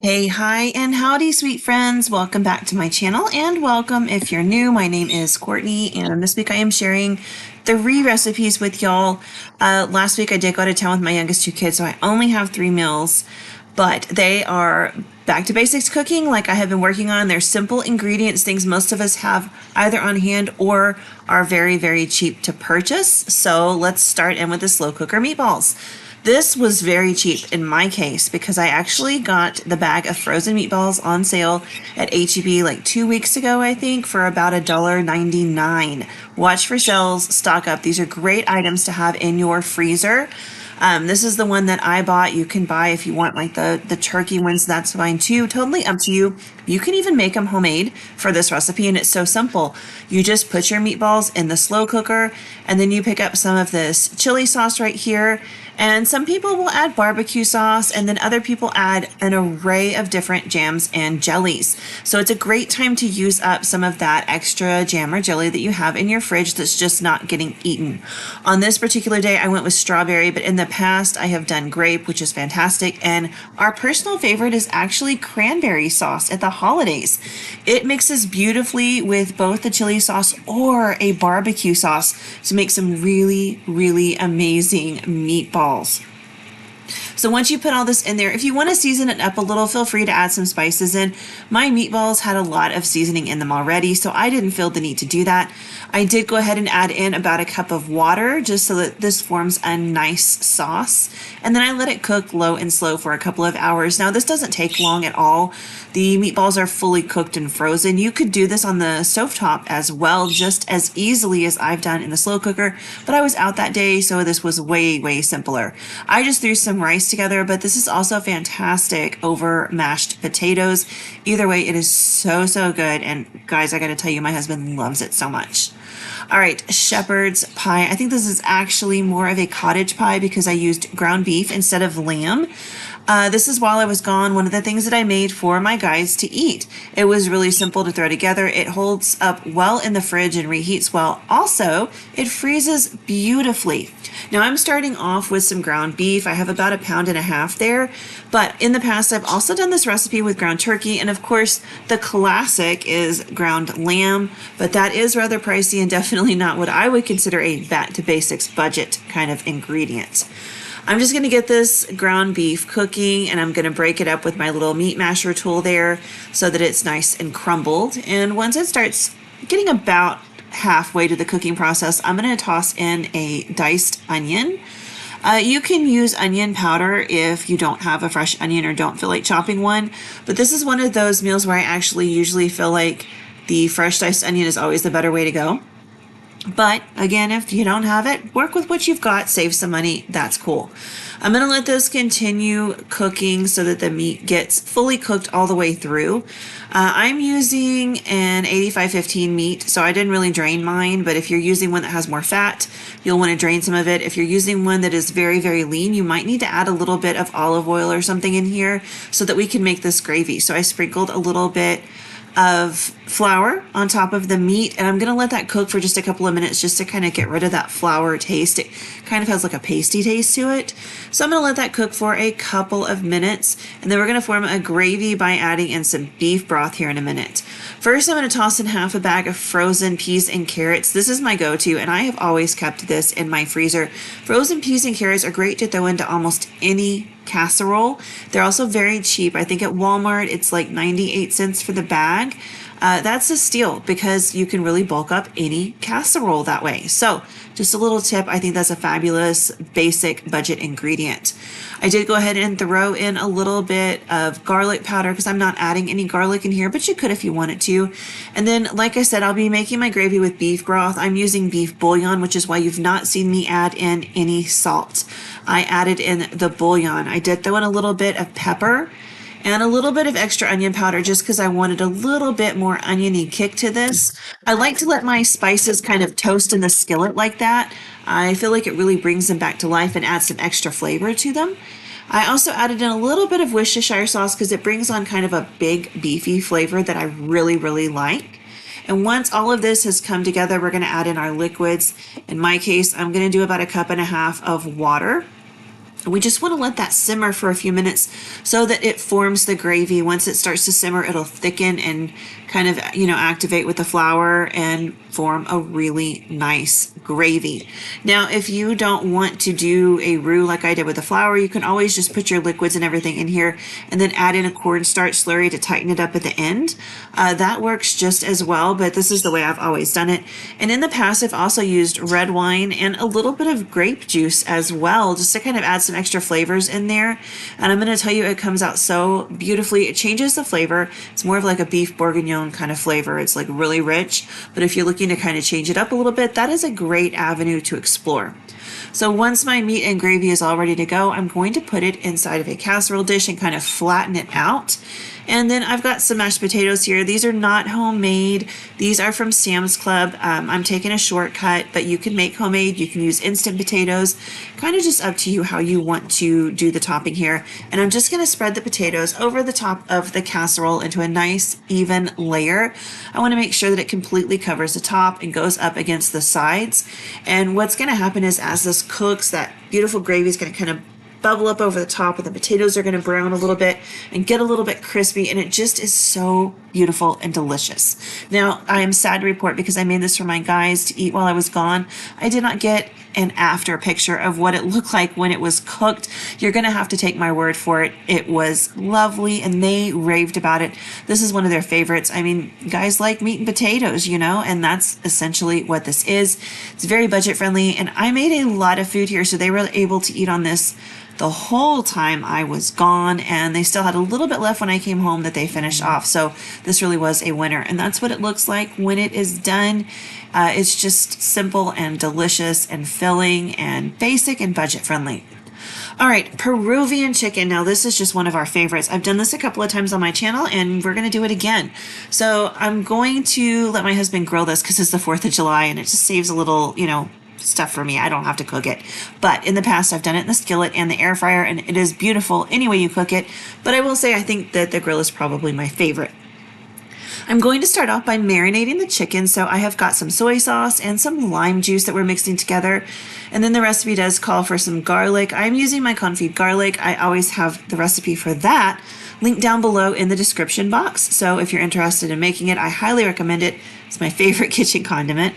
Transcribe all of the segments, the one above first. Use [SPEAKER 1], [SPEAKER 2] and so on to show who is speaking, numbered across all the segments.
[SPEAKER 1] Hey, hi, and howdy, sweet friends. Welcome back to my channel, and welcome if you're new. My name is Courtney, and this week I am sharing 3 recipes with y'all. Last week I did go to town with my youngest 2 kids, so I only have 3 meals, but they are back to basics cooking like I have been working on. They're simple ingredients, things most of us have either on hand or are very, very cheap to purchase. So let's start in with the slow cooker meatballs. This was very cheap in my case because I actually got the bag of frozen meatballs on sale at HEB like 2 weeks ago, I think, for about $1.99. Watch for sales, stock up. These are great items to have in your freezer. This is the one that I bought. You can buy if you want like the turkey ones, that's fine too. Totally up to you. You can even make them homemade for this recipe, and it's so simple. You just put your meatballs in the slow cooker, and then you pick up some of this chili sauce right here. And some people will add barbecue sauce, and then other people add an array of different jams and jellies. So it's a great time to use up some of that extra jam or jelly that you have in your fridge that's just not getting eaten. On this particular day, I went with strawberry, but in the past, I have done grape, which is fantastic. And our personal favorite is actually cranberry sauce at the holidays. It mixes beautifully with both the chili sauce or a barbecue sauce to make some really, really amazing meatballs. So once you put all this in there, if you want to season it up a little, feel free to add some spices in. My meatballs had a lot of seasoning in them already, so I didn't feel the need to do that. I did go ahead and add in about a cup of water just so that this forms a nice sauce. And then I let it cook low and slow for a couple of hours. Now, this doesn't take long at all. The meatballs are fully cooked and frozen. You could do this on the stovetop as well, just as easily as I've done in the slow cooker, but I was out that day, so this was way, way simpler. I just threw some rice together, but this is also fantastic over mashed potatoes. Either way, it is so, so good. And guys, I gotta tell you, my husband loves it so much. All right, shepherd's pie. I think this is actually more of a cottage pie because I used ground beef instead of lamb. This is while I was gone, one of the things that I made for my guys to eat. It was really simple to throw together. It holds up well in the fridge and reheats well. Also, it freezes beautifully. Now I'm starting off with some ground beef. I have about 1.5 pounds there, but in the past I've also done this recipe with ground turkey, and of course the classic is ground lamb, but that is rather pricey and definitely not what I would consider a back to basics budget kind of ingredient. I'm just going to get this ground beef cooking, and I'm going to break it up with my little meat masher tool there so that it's nice and crumbled. And once it starts getting about halfway to the cooking process, I'm going to toss in a diced onion. You can use onion powder if you don't have a fresh onion or don't feel like chopping one, but this is one of those meals where I actually usually feel like the fresh diced onion is always the better way to go. But again, if you don't have it, work with what you've got, save some money, that's cool. I'm gonna let this continue cooking so that the meat gets fully cooked all the way through. I'm using an 85-15 meat, so I didn't really drain mine, but if you're using one that has more fat, you'll wanna drain some of it. If you're using one that is very, very lean, you might need to add a little bit of olive oil or something in here so that we can make this gravy. So I sprinkled a little bit of flour on top of the meat, and I'm gonna let that cook for just a couple of minutes just to kind of get rid of that flour taste. It kind of has like a pasty taste to it. So I'm gonna let that cook for a couple of minutes, and then we're gonna form a gravy by adding in some beef broth here in a minute. First, I'm gonna toss in half a bag of frozen peas and carrots. This is my go-to, and I have always kept this in my freezer. Frozen peas and carrots are great to throw into almost any casserole. They're also very cheap. I think at Walmart it's like 98 cents for the bag. That's a steal because you can really bulk up any casserole that way. So just a little tip, I think that's a fabulous basic budget ingredient. I did go ahead and throw in a little bit of garlic powder because I'm not adding any garlic in here, but you could if you wanted to. And then, like I said, I'll be making my gravy with beef broth. I'm using beef bouillon, which is why you've not seen me add in any salt. I added in the bouillon. I did throw in a little bit of pepper and a little bit of extra onion powder just because I wanted a little bit more oniony kick to this. I like to let my spices kind of toast in the skillet like that. I feel like it really brings them back to life and adds some extra flavor to them. I also added in a little bit of Worcestershire sauce because it brings on kind of a big beefy flavor that I really, really like. And once all of this has come together, we're going to add in our liquids. In my case, I'm going to do about 1.5 cups of water. We just want to let that simmer for a few minutes so that it forms the gravy. Once it starts to simmer, it'll thicken and kind of, activate with the flour and form a really nice gravy. Now, if you don't want to do a roux like I did with the flour, you can always just put your liquids and everything in here and then add in a cornstarch slurry to tighten it up at the end. That works just as well, but this is the way I've always done it. And in the past, I've also used red wine and a little bit of grape juice as well, just to kind of add some extra flavors in there. And I'm going to tell you, it comes out so beautifully. It changes the flavor. It's more of like a beef bourguignon kind of flavor. It's like really rich, but if you're looking to kind of change it up a little bit, that is a great avenue to explore. So once my meat and gravy is all ready to go, I'm going to put it inside of a casserole dish and kind of flatten it out. And then I've got some mashed potatoes here. These are not homemade. These are from Sam's Club. I'm taking a shortcut, but you can make homemade. You can use instant potatoes. Kind of just up to you how you want to do the topping here. And I'm just going to spread the potatoes over the top of the casserole into a nice even layer. I want to make sure that it completely covers the top and goes up against the sides. And what's going to happen is as this cooks, that beautiful gravy is going to kind of bubble up over the top, and the potatoes are going to brown a little bit and get a little bit crispy, and it just is so beautiful and delicious. Now, I am sad to report, because I made this for my guys to eat while I was gone, I did not get an after picture of what it looked like when it was cooked. You're going to have to take my word for it. It was lovely, and they raved about it. This is one of their favorites. I mean, guys like meat and potatoes, and that's essentially what this is. It's very budget friendly, and I made a lot of food here, so they were able to eat on this the whole time I was gone, and they still had a little bit left when I came home that they finished off. So this really was a winner, and that's what it looks like when it is done. It's just simple and delicious and filling and basic and budget friendly. All right, Peruvian chicken. Now, this is just one of our favorites. I've done this a couple of times on my channel, and we're going to do it again. So I'm going to let my husband grill this because it's the 4th of July, and it just saves a little, stuff for me. I don't have to cook it. But in the past, I've done it in the skillet and the air fryer, and it is beautiful any way you cook it. But I will say, I think that the grill is probably my favorite. I'm going to start off by marinating the chicken. So I have got some soy sauce and some lime juice that we're mixing together. And then the recipe does call for some garlic. I'm using my confit garlic. I always have the recipe for that linked down below in the description box. So if you're interested in making it, I highly recommend it. It's my favorite kitchen condiment.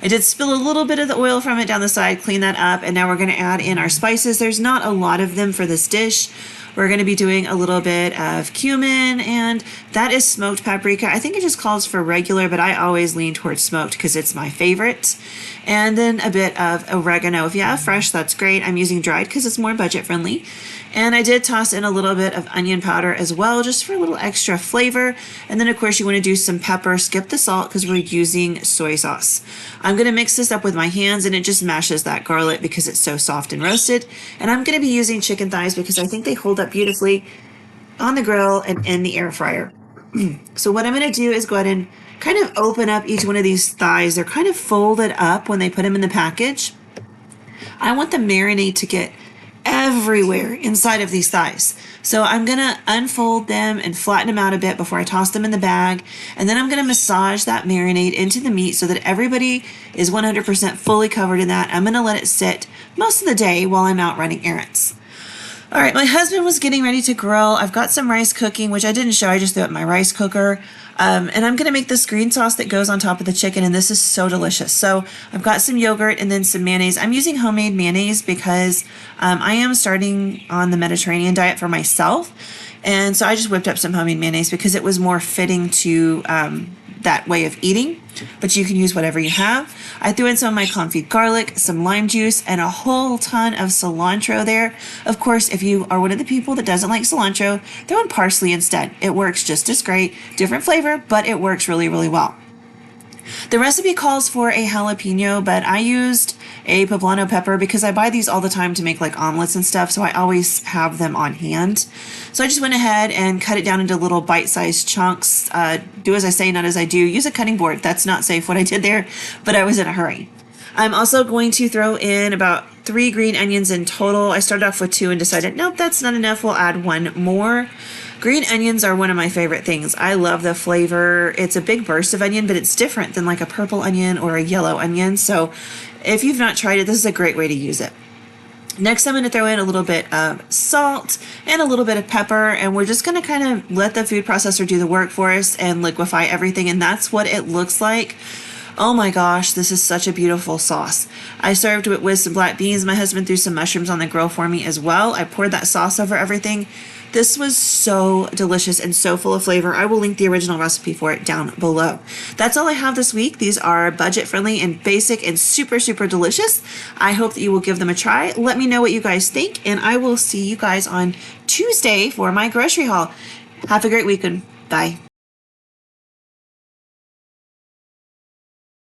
[SPEAKER 1] I did spill a little bit of the oil from it down the side, clean that up, and now we're going to add in our spices. There's not a lot of them for this dish. We're going to be doing a little bit of cumin, and that is smoked paprika. I think it just calls for regular, but I always lean towards smoked because it's my favorite. And then a bit of oregano. If you have fresh, that's great. I'm using dried because it's more budget friendly. And I did toss in a little bit of onion powder as well, just for a little extra flavor. And then, of course, you want to do some pepper. Skip the salt because we're using soy sauce. I'm going to mix this up with my hands, and it just mashes that garlic because it's so soft and roasted. And I'm going to be using chicken thighs because I think they hold up beautifully on the grill and in the air fryer. So what I'm going to do is go ahead and kind of open up each one of these thighs. They're kind of folded up when they put them in the package. I want the marinade to get everywhere inside of these thighs. So I'm going to unfold them and flatten them out a bit before I toss them in the bag. And then I'm going to massage that marinade into the meat so that everybody is 100% fully covered in that. I'm going to let it sit most of the day while I'm out running errands. All right, my husband was getting ready to grill. I've got some rice cooking, which I didn't show. I just threw it in my rice cooker. And I'm going to make this green sauce that goes on top of the chicken, and this is so delicious. So I've got some yogurt and then some mayonnaise. I'm using homemade mayonnaise because I am starting on the Mediterranean diet for myself. And so I just whipped up some homemade mayonnaise because it was more fitting to that way of eating, but you can use whatever you have. I threw in some of my confit garlic, some lime juice, and a whole ton of cilantro there. Of course, if you are one of the people that doesn't like cilantro, throw in parsley instead. It works just as great. Different flavor, but it works really, really well. The recipe calls for a jalapeno, but I used a poblano pepper because I buy these all the time to make like omelets and stuff, so I always have them on hand. So I just went ahead and cut it down into little bite-sized chunks. Do as I say, not as I do. Use a cutting board. That's not safe what I did there, but I was in a hurry. I'm also going to throw in about 3 green onions in total. I started off with 2 and decided, nope, that's not enough. We'll add 1 more. Green onions are one of my favorite things. I love the flavor. It's a big burst of onion, but it's different than like a purple onion or a yellow onion. So if you've not tried it, this is a great way to use it. Next, I'm going to throw in a little bit of salt and a little bit of pepper, and we're just going to kind of let the food processor do the work for us and liquefy everything, and that's what it looks like. Oh my gosh, this is such a beautiful sauce. I served it with some black beans. My husband threw some mushrooms on the grill for me as well. I poured that sauce over everything. This was so delicious and so full of flavor. I will link the original recipe for it down below. That's all I have this week. These are budget friendly and basic and super, super delicious. I hope that you will give them a try. Let me know what you guys think, and I will see you guys on Tuesday for my grocery haul. Have a great weekend. Bye.